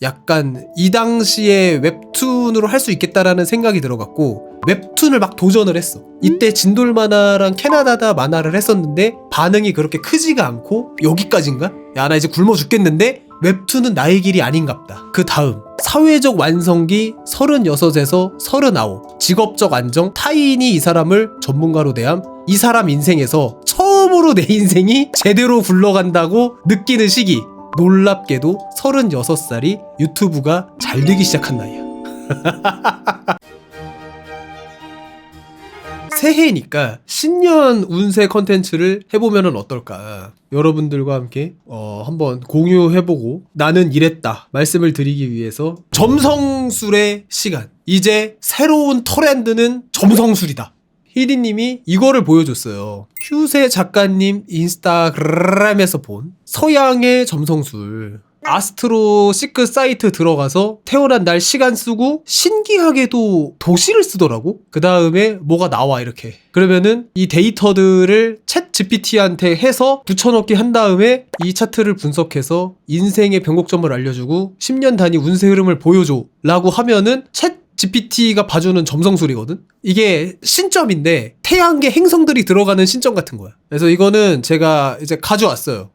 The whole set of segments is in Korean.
약간 이 당시에 웹툰으로 할 수 있겠다라는 생각이 들어갔고 웹툰을 막 도전을 했어. 이때 진돌 만화랑 캐나다다 만화를 했었는데 반응이 그렇게 크지가 않고 여기까지인가? 야, 나 이제 굶어 죽겠는데 웹툰은 나의 길이 아닌갑다. 그 다음 사회적 완성기 36에서 39 직업적 안정 타인이 이 사람을 전문가로 대함. 이 사람 인생에서 처음으로 내 인생이 제대로 굴러간다고 느끼는 시기. 놀랍게도 36살이 유튜브가 잘 되기 시작한 나이야. 새해니까 신년 운세 컨텐츠를 해보면 어떨까. 여러분들과 함께 한번 공유해보고 나는 이랬다 말씀을 드리기 위해서 점성술의 시간. 이제 새로운 트렌드는 점성술이다. 희리님이 이거를 보여줬어요. 큐세 작가님 인스타그램에서 본 서양의 점성술. 아스트로 시크 사이트 들어가서 태어난 날 시간 쓰고 신기하게도 도시를 쓰더라고. 그 다음에 뭐가 나와 이렇게. 그러면은 이 데이터들을 챗 GPT한테 해서 붙여넣기 한 다음에 이 차트를 분석해서 인생의 변곡점을 알려주고 10년 단위 운세 흐름을 보여줘 라고 하면은 챗 GPT가 봐주는 점성술이거든? 이게 신점인데 태양계 행성들이 들어가는 신점 같은 거야. 그래서 이거는 제가 이제 가져왔어요.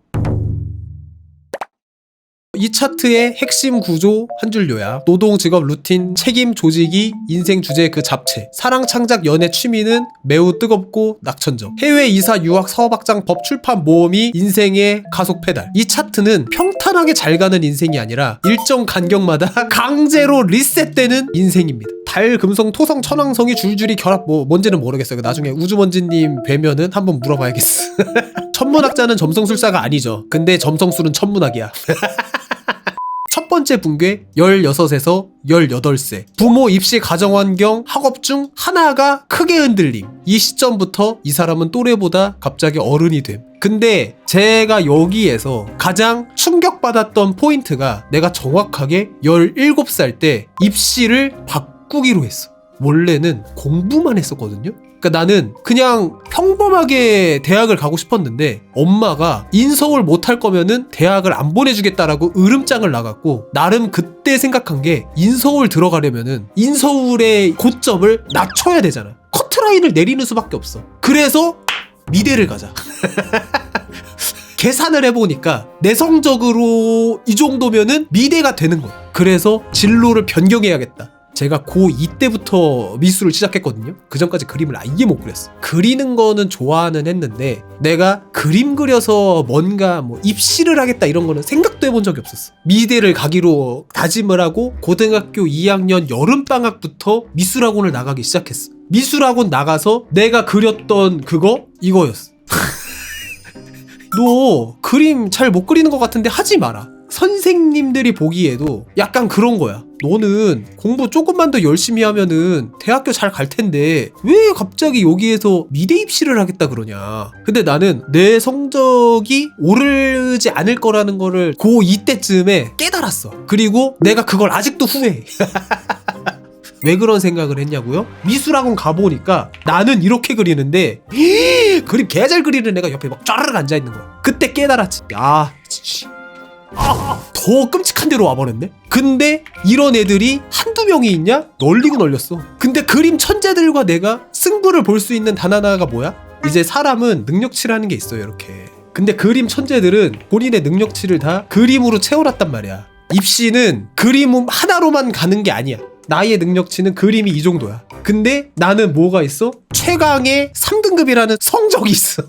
이 차트의 핵심 구조 한 줄 요약. 노동, 직업, 루틴, 책임, 조직이, 인생 주제 그 잡채. 사랑, 창작, 연애, 취미는 매우 뜨겁고 낙천적. 해외 이사, 유학, 사업 확장, 법, 출판, 모험이 인생의 가속 페달. 이 차트는 평탄하게 잘 가는 인생이 아니라 일정 간격마다 강제로 리셋되는 인생입니다. 달, 금성, 토성, 천왕성이 줄줄이 결합. 뭔지는 모르겠어요. 나중에 우주먼지님 뵈면은 한번 물어봐야겠어. 천문학자는 점성술사가 아니죠. 근데 점성술은 천문학이야. 첫 번째 붕괴 16에서 18세. 부모, 입시, 가정환경, 학업 중 하나가 크게 흔들림. 이 시점부터 이 사람은 또래보다 갑자기 어른이 됨. 근데 제가 여기에서 가장 충격받았던 포인트가 내가 정확하게 17살 때 입시를 바꾸기로 했어. 원래는 공부만 했었거든요. 그러니까 나는 그냥 평범하게 대학을 가고 싶었는데 엄마가 인서울 못할 거면은 대학을 안 보내주겠다라고 으름장을 나갔고 나름 그때 생각한 게 인서울 들어가려면은 인서울의 고점을 낮춰야 되잖아. 커트라인을 내리는 수밖에 없어. 그래서 미대를 가자. 계산을 해보니까 내성적으로 이 정도면은 미대가 되는 거야. 그래서 진로를 변경해야겠다. 제가 고2 때부터 미술을 시작했거든요. 그 전까지 그림을 아예 못 그렸어. 그리는 거는 좋아는 했는데 내가 그림 그려서 뭔가 입시를 하겠다 이런 거는 생각도 해본 적이 없었어. 미대를 가기로 다짐을 하고 고등학교 2학년 여름방학부터 미술학원을 나가기 시작했어. 미술학원 나가서 내가 그렸던 그거 이거였어. 너 그림 잘 못 그리는 것 같은데 하지 마라. 선생님들이 보기에도 약간 그런 거야. 너는 공부 조금만 더 열심히 하면은 대학교 잘 갈 텐데 왜 갑자기 여기에서 미대 입시를 하겠다 그러냐. 근데 나는 내 성적이 오르지 않을 거라는 거를 고2 때쯤에 깨달았어. 그리고 내가 그걸 아직도 후회해. 왜 그런 생각을 했냐고요? 미술학원 가보니까 나는 이렇게 그리는데 그림 개 잘 그리는 애가 옆에 막 쫘르륵 앉아있는 거야. 그때 깨달았지. 야, 더 끔찍한 데로 와버렸네? 근데 이런 애들이 한두 명이 있냐? 널리고 널렸어. 근데 그림 천재들과 내가 승부를 볼 수 있는 단 하나가 뭐야? 이제 사람은 능력치라는 게 있어요, 이렇게. 근데 그림 천재들은 본인의 능력치를 다 그림으로 채워놨단 말이야. 입시는 그림 하나로만 가는 게 아니야. 나의 능력치는 그림이 이 정도야. 근데 나는 뭐가 있어? 최강의 3등급이라는 성적이 있어.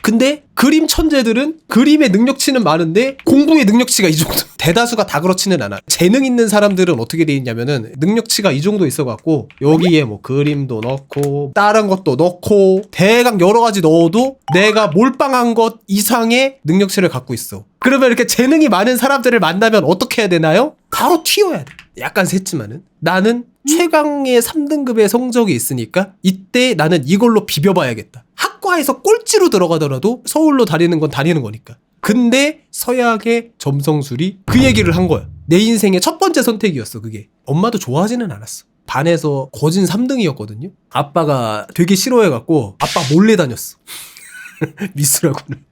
근데 그림 천재들은 그림의 능력치는 많은데 공부의 능력치가 이 정도. 대다수가 다 그렇지는 않아. 재능 있는 사람들은 어떻게 돼 있냐면은 능력치가 이 정도 있어갖고 여기에 그림도 넣고 다른 것도 넣고 대강 여러 가지 넣어도 내가 몰빵한 것 이상의 능력치를 갖고 있어. 그러면 이렇게 재능이 많은 사람들을 만나면 어떻게 해야 되나요? 바로 튀어야 돼. 약간 셌지만은 나는 최강의 3등급의 성적이 있으니까 이때 나는 이걸로 비벼봐야겠다. 학과에서 꼴찌로 들어가더라도 서울로 다니는 건 다니는 거니까. 근데 서양의 점성술이 그 얘기를 한 거야. 내 인생의 첫 번째 선택이었어, 그게. 엄마도 좋아하지는 않았어. 반에서 거진 3등이었거든요. 아빠가 되게 싫어해갖고 아빠 몰래 다녔어. 미술학원을.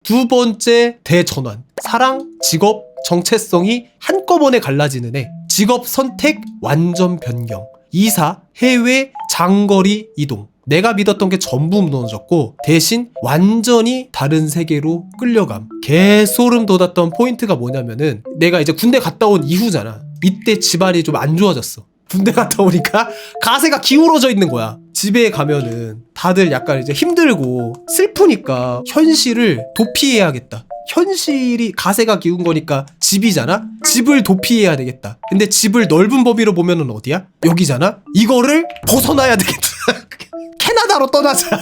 두 번째 대전환. 사랑, 직업, 정체성이 한꺼번에 갈라지는 애. 직업 선택 완전 변경. 이사 해외 장거리 이동. 내가 믿었던 게 전부 무너졌고 대신 완전히 다른 세계로 끌려감. 개소름 돋았던 포인트가 뭐냐면은 내가 이제 군대 갔다 온 이후잖아. 이때 집안이 좀 안 좋아졌어. 군대 갔다 오니까 가세가 기울어져 있는 거야. 집에 가면은 다들 약간 이제 힘들고 슬프니까 현실을 도피해야겠다. 현실이 가세가 기운 거니까 집이잖아? 집을 도피해야 되겠다. 근데 집을 넓은 범위로 보면은 어디야? 여기잖아? 이거를 벗어나야 되겠다. 캐나다로 떠나자.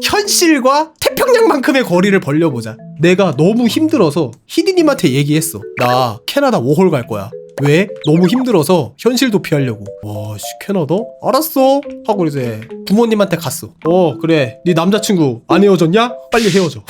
현실과 태평양만큼의 거리를 벌려보자. 내가 너무 힘들어서 히디님한테 얘기했어. 나 캐나다 5월 갈 거야. 왜? 너무 힘들어서 현실 도피하려고. 와, 씨, 캐나다? 알았어 하고 이제 부모님한테 갔어. 그래, 네 남자친구 안 헤어졌냐? 빨리 헤어져.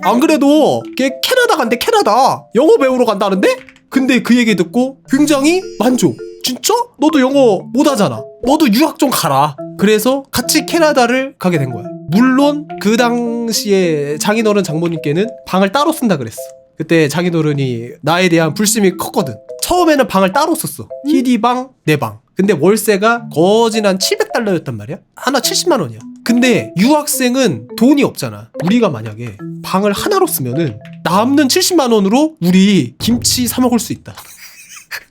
안 그래도 걔 캐나다 간대. 캐나다 영어 배우러 간다는데? 근데 그 얘기 듣고 굉장히 만족. 진짜? 너도 영어 못하잖아. 너도 유학 좀 가라. 그래서 같이 캐나다를 가게 된 거야. 물론 그 당시에 장인어른 장모님께는 방을 따로 쓴다 그랬어. 그때 장인어른이 나에 대한 불심이 컸거든. 처음에는 방을 따로 썼어. 히디방, 내 방. 근데 월세가 거진 한 700달러였단 말이야. 하나 70만 원이야. 근데 유학생은 돈이 없잖아. 우리가 만약에 방을 하나로 쓰면은 남는 70만 원으로 우리 김치 사 먹을 수 있다.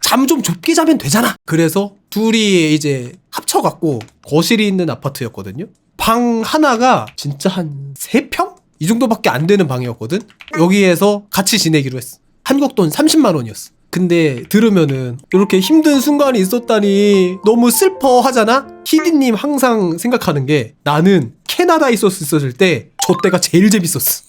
잠 좀 좁게 자면 되잖아. 그래서 둘이 이제 합쳐갖고 거실이 있는 아파트였거든요. 방 하나가 진짜 한 3평? 이 정도밖에 안 되는 방이었거든. 여기에서 같이 지내기로 했어. 한국 돈 30만 원이었어. 근데 들으면은 이렇게 힘든 순간이 있었다니 너무 슬퍼 하잖아? 히디님 항상 생각하는 게 나는 캐나다에 있었을 때 저 때가 제일 재밌었어.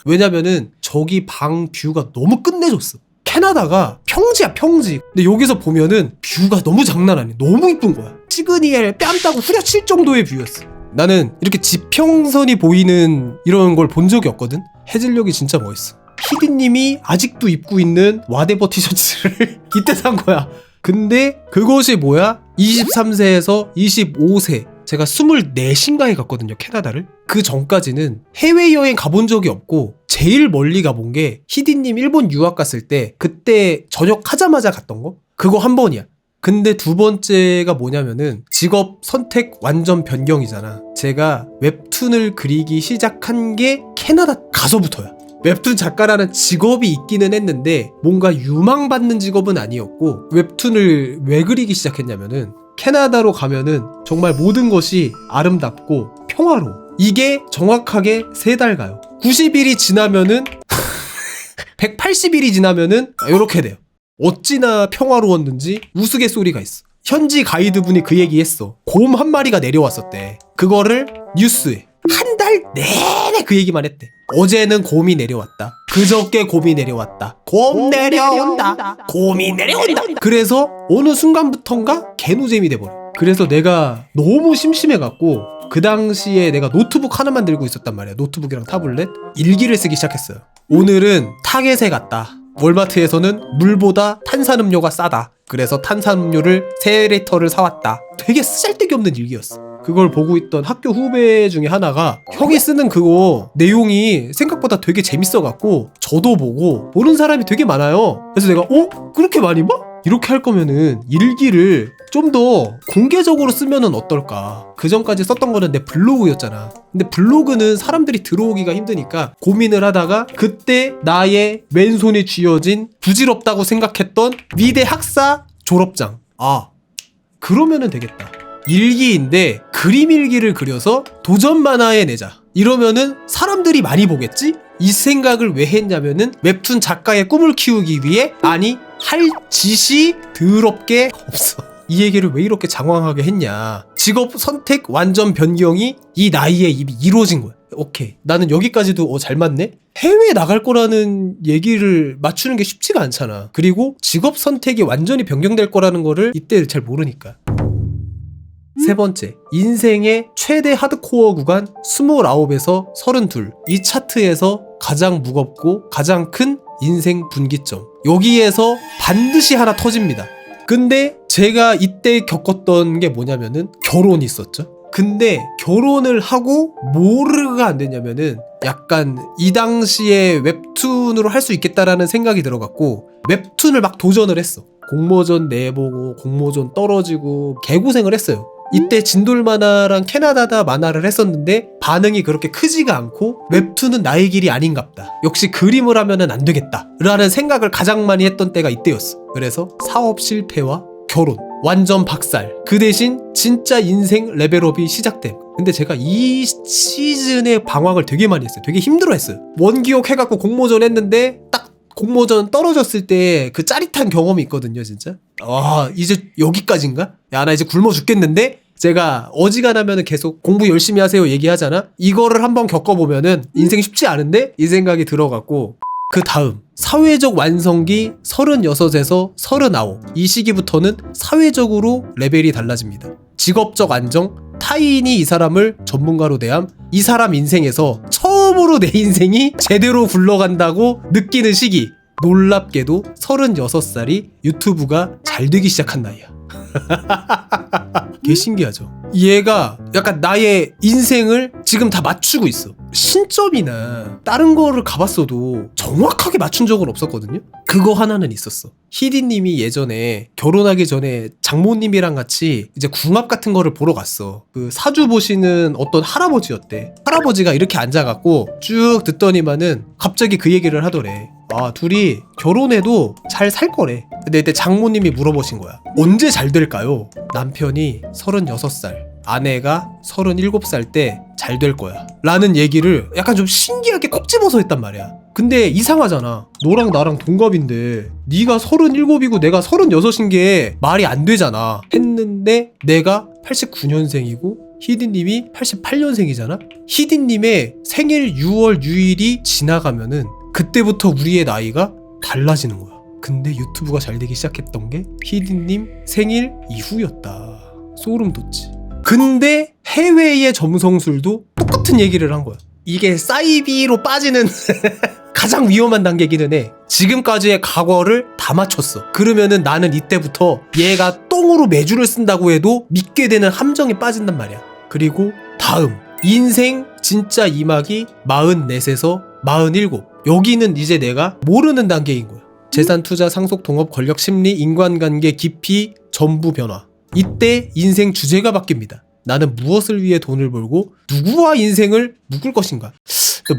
왜냐면은 저기 방 뷰가 너무 끝내줬어. 캐나다가 평지야, 평지. 근데 여기서 보면은 뷰가 너무 장난 아니야. 너무 이쁜 거야. 시그니엘 뺨 따고 후려칠 정도의 뷰였어. 나는 이렇게 지평선이 보이는 이런 걸 본 적이 없거든. 해질녘이 진짜 멋있어. 히디님이 아직도 입고 있는 와데버 티셔츠를 이때 산 거야. 근데 그것이 뭐야? 23세에서 25세 제가 24신가에 갔거든요, 캐나다를. 그 전까지는 해외여행 가본 적이 없고 제일 멀리 가본 게 히디님 일본 유학 갔을 때 그때 전역하자마자 갔던 거? 그거 한 번이야. 근데 두 번째가 뭐냐면은 직업 선택 완전 변경이잖아. 제가 웹툰을 그리기 시작한 게 캐나다 가서부터야. 웹툰 작가라는 직업이 있기는 했는데 뭔가 유망받는 직업은 아니었고, 웹툰을 왜 그리기 시작했냐면은 캐나다로 가면은 정말 모든 것이 아름답고 평화로워. 이게 정확하게 3달 가요. 90일이 지나면은 180일이 지나면은 이렇게 돼요. 어찌나 평화로웠는지 우스갯소리가 있어. 현지 가이드분이 그 얘기했어. 곰 한 마리가 내려왔었대. 그거를 뉴스에 한 달 내내 그 얘기만 했대. 어제는 곰이 내려왔다. 그저께 곰이 내려왔다. 곰 내려온다. 곰이 내려온다. 그래서 어느 순간부턴가 개노잼이 돼버려. 그래서 내가 너무 심심해갖고 그 당시에 내가 노트북 하나만 들고 있었단 말이야. 노트북이랑 타블렛. 일기를 쓰기 시작했어요. 오늘은 타겟에 갔다. 월마트에서는 물보다 탄산음료가 싸다. 그래서 탄산음료를 3리터를 사왔다. 되게 쓰잘데기 없는 일기였어. 그걸 보고 있던 학교 후배 중에 하나가 형이 쓰는 그거 내용이 생각보다 되게 재밌어갖고 저도 보고 보는 사람이 되게 많아요. 그래서 내가 그렇게 많이 봐? 이렇게 할 거면은 일기를 좀 더 공개적으로 쓰면은 어떨까. 그 전까지 썼던 거는 내 블로그였잖아. 근데 블로그는 사람들이 들어오기가 힘드니까 고민을 하다가 그때 나의 왼손에 쥐어진 부질없다고 생각했던 위대 학사 졸업장. 그러면은 되겠다. 일기인데 그림 일기를 그려서 도전 만화에 내자. 이러면은 사람들이 많이 보겠지? 이 생각을 왜 했냐면은 웹툰 작가의 꿈을 키우기 위해. 아니, 할 짓이 더럽게 없어. 이 얘기를 왜 이렇게 장황하게 했냐. 직업 선택 완전 변경이 이 나이에 이미 이루어진 거야. 오케이, 나는 여기까지도 잘 맞네? 해외에 나갈 거라는 얘기를 맞추는 게 쉽지가 않잖아. 그리고 직업 선택이 완전히 변경될 거라는 거를 이때 잘 모르니까. 세 번째, 인생의 최대 하드코어 구간 29에서 32. 이 차트에서 가장 무겁고 가장 큰 인생 분기점. 여기에서 반드시 하나 터집니다. 근데 제가 이때 겪었던 게 뭐냐면은 결혼이 있었죠. 근데 결혼을 하고 뭐가 안 됐냐면은 약간 이 당시에 웹툰으로 할 수 있겠다라는 생각이 들어갖고 웹툰을 막 도전을 했어. 공모전 내보고 공모전 떨어지고 개고생을 했어요. 이때 진돌만화랑 캐나다다 만화를 했었는데 반응이 그렇게 크지가 않고 웹툰은 나의 길이 아닌갑다. 역시 그림을 하면은 안 되겠다 라는 생각을 가장 많이 했던 때가 이때였어. 그래서 사업 실패와 결혼, 완전 박살. 그 대신 진짜 인생 레벨업이 시작됨. 근데 제가 이 시즌에 방황을 되게 많이 했어요. 되게 힘들어했어요. 원기옥 해갖고 공모전 했는데 딱 공모전 떨어졌을 때 그 짜릿한 경험이 있거든요, 진짜. 이제 여기까지인가? 야, 나 이제 굶어 죽겠는데? 제가 어지간하면은 계속 공부 열심히 하세요 얘기하잖아? 이거를 한번 겪어보면은 인생 쉽지 않은데? 이 생각이 들어갖고 그 다음 사회적 완성기 36에서 39 이 시기부터는 사회적으로 레벨이 달라집니다. 직업적 안정, 타인이 이 사람을 전문가로 대함, 이 사람 인생에서 처음으로 내 인생이 제대로 굴러간다고 느끼는 시기. 놀랍게도 36살이 유튜브가 잘 되기 시작한 나이야. 개 신기하죠. 얘가 약간 나의 인생을 지금 다 맞추고 있어. 신점이나 다른 거를 가봤어도 정확하게 맞춘 적은 없었거든요. 그거 하나는 있었어. 희디님이 예전에 결혼하기 전에 장모님이랑 같이 이제 궁합 같은 거를 보러 갔어. 그 사주 보시는 어떤 할아버지였대. 할아버지가 이렇게 앉아갖고 쭉 듣더니만은 갑자기 그 얘기를 하더래. 둘이 결혼해도 잘 살 거래. 근데 이때 장모님이 물어보신 거야. 언제 잘 될까요? 남편이 36살, 아내가 37살 때 잘 될 거야 라는 얘기를 약간 좀 신기하게 콕 집어서 했단 말이야. 근데 이상하잖아. 너랑 나랑 동갑인데 네가 37이고 내가 36인 게 말이 안 되잖아 했는데, 내가 89년생이고 희디님이 88년생이잖아. 희디님의 생일 6월 6일이 지나가면은 그때부터 우리의 나이가 달라지는 거야. 근데 유튜브가 잘 되기 시작했던 게 희디님 생일 이후였다. 소름 돋지. 근데 해외의 점성술도 똑같은 얘기를 한 거야. 이게 사이비로 빠지는 가장 위험한 단계기는 해. 지금까지의 과거를 다 맞췄어. 그러면은 나는 이때부터 얘가 똥으로 매주를 쓴다고 해도 믿게 되는 함정에 빠진단 말이야. 그리고 다음 인생 진짜 이막이 44에서 47. 여기는 이제 내가 모르는 단계인 거야. 재산, 투자, 상속, 동업, 권력, 심리, 인간관계, 깊이, 전부 변화. 이때 인생 주제가 바뀝니다. 나는 무엇을 위해 돈을 벌고 누구와 인생을 묶을 것인가.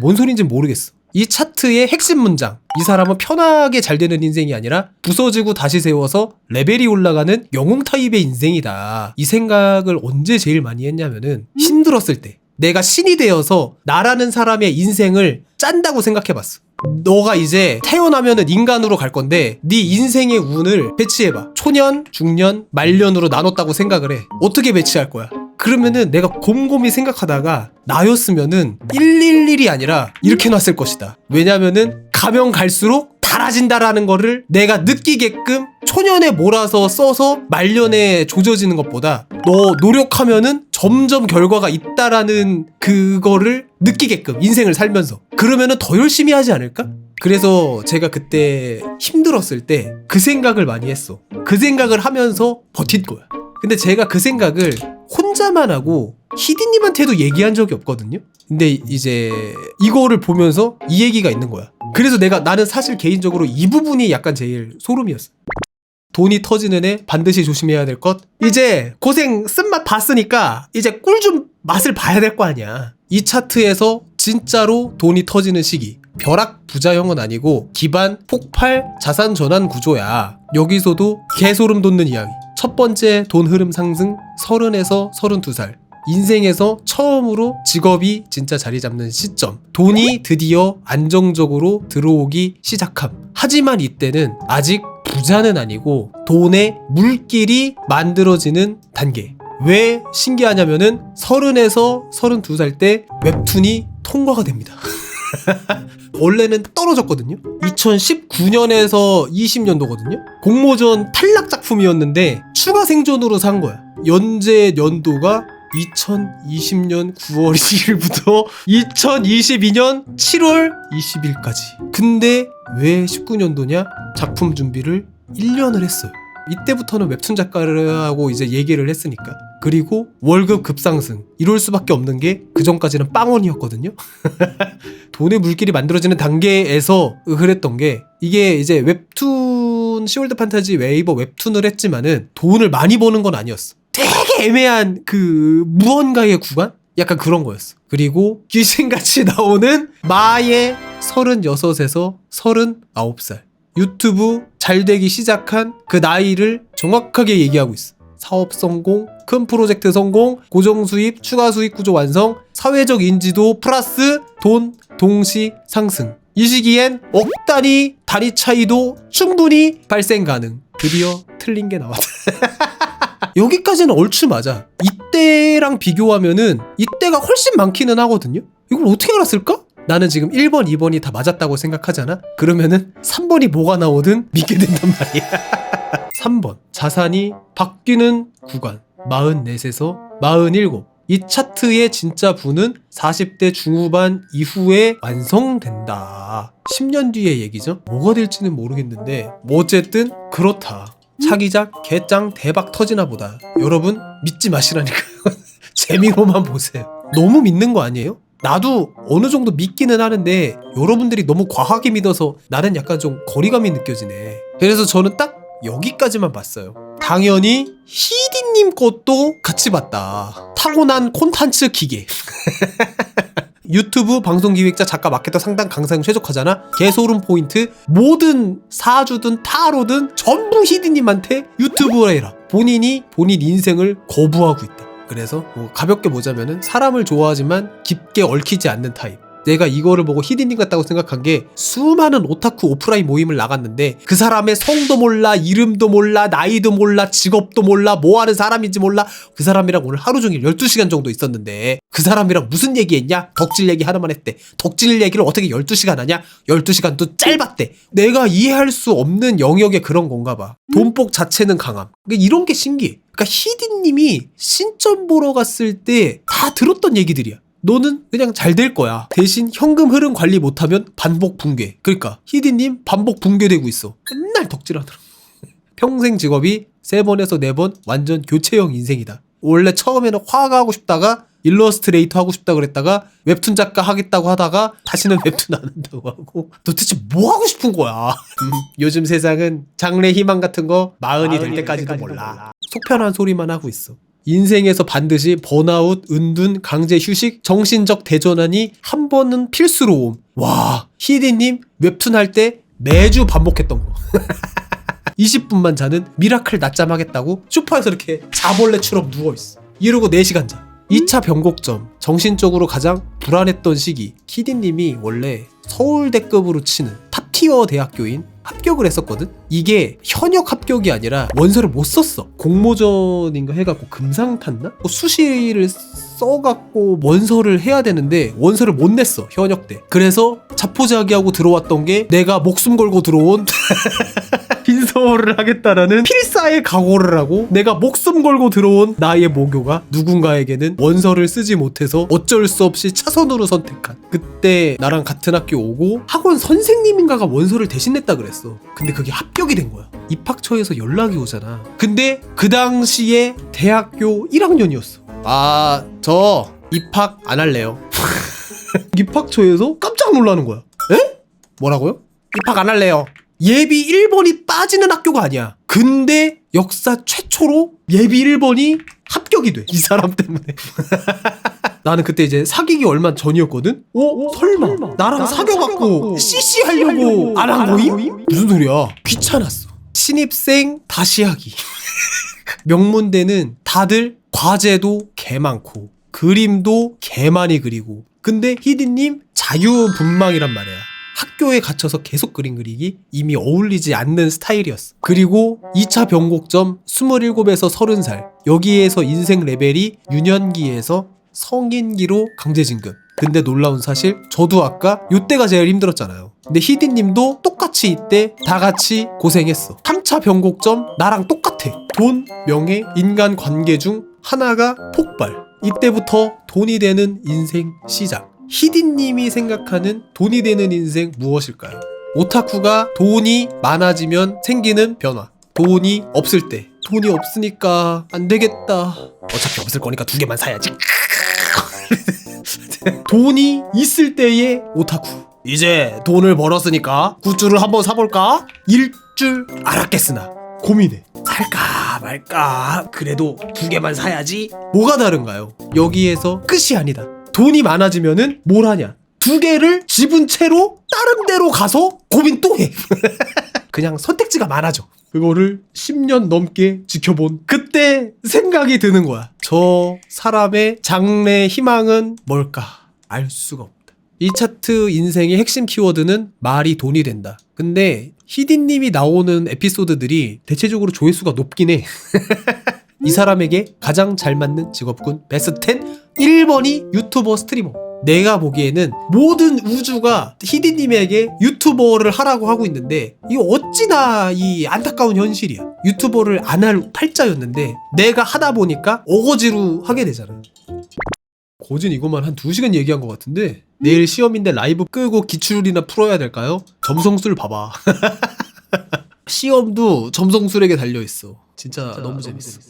뭔 소린지는 모르겠어. 이 차트의 핵심 문장. 이 사람은 편하게 잘 되는 인생이 아니라 부서지고 다시 세워서 레벨이 올라가는 영웅 타입의 인생이다. 이 생각을 언제 제일 많이 했냐면은 힘들었을 때. 내가 신이 되어서 나라는 사람의 인생을 짠다고 생각해봤어. 너가 이제 태어나면은 인간으로 갈 건데 네 인생의 운을 배치해봐. 초년, 중년, 말년으로 나눴다고 생각을 해. 어떻게 배치할 거야? 그러면은 내가 곰곰이 생각하다가 나였으면은 111이 아니라 이렇게 놨을 것이다. 왜냐면은 가면 갈수록 달아진다라는 거를 내가 느끼게끔 초년에 몰아서 써서 말년에 조져지는 것보다 너 노력하면은 점점 결과가 있다라는 그거를 느끼게끔 인생을 살면서 그러면은 더 열심히 하지 않을까? 그래서 제가 그때 힘들었을 때 그 생각을 많이 했어. 그 생각을 하면서 버틴 거야. 근데 제가 그 생각을 혼자만 하고 희디님한테도 얘기한 적이 없거든요. 근데 이제 이거를 보면서 이 얘기가 있는 거야. 그래서 나는 사실 개인적으로 이 부분이 약간 제일 소름이었어. 돈이 터지는 애 반드시 조심해야 될 것. 이제 고생 쓴맛 봤으니까 이제 꿀 좀 맛을 봐야 될 거 아니야. 이 차트에서 진짜로 돈이 터지는 시기. 벼락 부자형은 아니고 기반 폭발 자산 전환 구조야. 여기서도 개소름 돋는 이야기. 첫 번째 돈 흐름 상승 30에서 32살. 인생에서 처음으로 직업이 진짜 자리 잡는 시점. 돈이 드디어 안정적으로 들어오기 시작함. 하지만 이때는 아직 부자는 아니고 돈의 물길이 만들어지는 단계. 왜 신기하냐면은 30에서 32살 때 웹툰이 통과가 됩니다. 원래는 떨어졌거든요. 2019년에서 20년도거든요. 공모전 탈락 작품이었는데 추가 생존으로 산 거야. 연재 연도가 2020년 9월 1일부터 2022년 7월 20일까지. 근데 왜 19년도냐? 작품 준비를 1년을 했어요. 이때부터는 웹툰 작가하고 이제 얘기를 했으니까. 그리고 월급 급상승. 이럴 수밖에 없는 게 그전까지는 빵원이었거든요. 돈의 물길이 만들어지는 단계에서 그랬던 게 이게 이제 웹툰 시월드 판타지 웨이버 웹툰을 했지만은 돈을 많이 버는 건 아니었어. 되게 애매한 그 무언가의 구간? 약간 그런 거였어. 그리고 귀신같이 나오는 마의 36에서 39살. 유튜브 잘 되기 시작한 그 나이를 정확하게 얘기하고 있어. 사업 성공, 큰 프로젝트 성공, 고정 수입, 추가 수익 구조 완성, 사회적 인지도 플러스 돈 동시 상승. 이 시기엔 억 단위 차이도 충분히 발생 가능. 드디어 틀린 게 나왔다. 여기까지는 얼추 맞아. 이때랑 비교하면은 이때가 훨씬 많기는 하거든요. 이걸 어떻게 알았을까? 나는 지금 1번, 2번이 다 맞았다고 생각하잖아? 그러면은 3번이 뭐가 나오든 믿게 된단 말이야. 3번. 자산이 바뀌는 구간. 44에서 47. 이 차트의 진짜 부는 40대 중후반 이후에 완성된다. 10년 뒤의 얘기죠? 뭐가 될지는 모르겠는데 뭐 어쨌든 그렇다. 차기작 개짱 대박 터지나 보다. 여러분 믿지 마시라니까요. 재미로만 보세요. 너무 믿는 거 아니에요? 나도 어느 정도 믿기는 하는데 여러분들이 너무 과하게 믿어서 나는 약간 좀 거리감이 느껴지네. 그래서 저는 딱 여기까지만 봤어요. 당연히 히디님 것도 같이 봤다. 타고난 콘텐츠 기계. 유튜브 방송기획자 작가 마케터 상담 강사형 최적화잖아. 개소름 포인트. 모든 사주든 타로든 전부 히디님한테 유튜브를 해라. 본인이 본인 인생을 거부하고 있다. 그래서 뭐 가볍게 보자면은 사람을 좋아하지만 깊게 얽히지 않는 타입. 내가 이거를 보고 히디님 같다고 생각한 게 수많은 오타쿠 오프라인 모임을 나갔는데 그 사람의 성도 몰라, 이름도 몰라, 나이도 몰라, 직업도 몰라, 뭐 하는 사람인지 몰라. 그 사람이랑 오늘 하루 종일 12시간 정도 있었는데 그 사람이랑 무슨 얘기했냐? 덕질 얘기 하나만 했대. 덕질 얘기를 어떻게 12시간 하냐? 12시간도 짧았대. 내가 이해할 수 없는 영역의 그런 건가 봐. 돈복 자체는 강함. 그러니까 이런 게 신기해. 그러니까 히디님이 신점 보러 갔을 때 다 들었던 얘기들이야. 너는 그냥 잘 될 거야. 대신 현금 흐름 관리 못하면 반복 붕괴. 그러니까 히디님 반복 붕괴되고 있어. 맨날 덕질하더라. 평생 직업이 3번에서 4번 완전 교체형 인생이다. 원래 처음에는 화가 하고 싶다가 일러스트레이터 하고 싶다 그랬다가 웹툰 작가 하겠다고 하다가 다시는 웹툰 안 한다고 하고. 도대체 뭐 하고 싶은 거야? 요즘 세상은 장래 희망 같은 거 40이 될 때까지도 몰라. 속편한 소리만 하고 있어. 인생에서 반드시 번아웃, 은둔, 강제 휴식, 정신적 대전환이 한 번은 필수로 옴. 와, 히디님 웹툰 할 때 매주 반복했던 거. 20분만 자는 미라클 낮잠 하겠다고 소파에서 이렇게 자벌레처럼 누워있어. 이러고 4시간 자. 2차 변곡점, 정신적으로 가장 불안했던 시기. 히디님이 원래 서울대급으로 치는 탑티어 대학교인 합격을 했었거든? 이게 현역 합격이 아니라 원서를 못 썼어. 공모전인가 해갖고 금상 탔나? 수시를 써갖고 원서를 해야 되는데 원서를 못 냈어, 현역 때. 그래서 자포자기하고 들어왔던 게 내가 목숨 걸고 들어온 빈서울을 하겠다라는 필사의 각오를 하고 내가 목숨 걸고 들어온 나의 모교가 누군가에게는 원서를 쓰지 못해서 어쩔 수 없이 차선으로 선택한. 그때 나랑 같은 학교 오고 학원 선생님인가가 원서를 대신 냈다 그랬어. 근데 그게 합격이 된 거야. 입학처에서 연락이 오잖아. 근데 그 당시에 대학교 1학년이었어. 아, 저 입학 안 할래요. 입학처에서 깜짝 놀라는 거야. 에? 뭐라고요? 입학 안 할래요. 예비 1번이 빠지는 학교가 아니야. 근데 역사 최초로 예비 1번이 합격이 돼. 이 사람 때문에. 나는 그때 이제 사귀기 얼마 전이었거든? 설마 나랑 사귀어갖고 CC 하려고 안 한 거임? 무슨 소리야. 귀찮았어. 신입생 다시 하기. 명문대는 다들 과제도 개 많고 그림도 개 많이 그리고. 근데 히디님 자유분방이란 말이야. 학교에 갇혀서 계속 그림 그리기 이미 어울리지 않는 스타일이었어. 그리고 2차 변곡점 27에서 30살. 여기에서 인생 레벨이 유년기에서 성인기로 강제징금. 근데 놀라운 사실 저도 아까 요때가 제일 힘들었잖아요. 근데 히디님도 똑같이 이때 다 같이 고생했어. 3차 변곡점 나랑 똑같아. 돈, 명예, 인간관계 중 하나가 폭발. 이때부터 돈이 되는 인생 시작. 히디님이 생각하는 돈이 되는 인생 무엇일까요? 오타쿠가 돈이 많아지면 생기는 변화. 돈이 없을 때 돈이 없으니까 안 되겠다. 어차피 없을 거니까 2개만 사야지. 돈이 있을 때의 오타쿠. 이제 돈을 벌었으니까 굿즈를 한번 사볼까? 일 줄 알았겠으나 고민해. 살까 말까. 그래도 2개만 사야지. 뭐가 다른가요? 여기에서 끝이 아니다. 돈이 많아지면은 뭘 하냐? 2개를 집은 채로 다른 데로 가서 고민 또 해. 그냥 선택지가 많아져. 그거를 10년 넘게 지켜본 그때 생각이 드는 거야. 저 사람의 장래 희망은 뭘까? 알 수가 없다. 이 차트 인생의 핵심 키워드는 말이 돈이 된다. 근데 히디님이 나오는 에피소드들이 대체적으로 조회수가 높긴 해. 이 사람에게 가장 잘 맞는 직업군 베스트 10 1번이 유튜버 스트리머. 내가 보기에는 모든 우주가 히디님에게 유튜버를 하라고 하고 있는데 이거 어찌나 이 안타까운 현실이야. 유튜버를 안 할 팔자였는데 내가 하다 보니까 어거지로 하게 되잖아. 거진 이것만 한 2시간 얘기한 것 같은데 내일 시험인데 라이브 끄고 기출이나 풀어야 될까요? 점성술 봐봐. 시험도 점성술에게 달려있어. 진짜 너무 재밌어.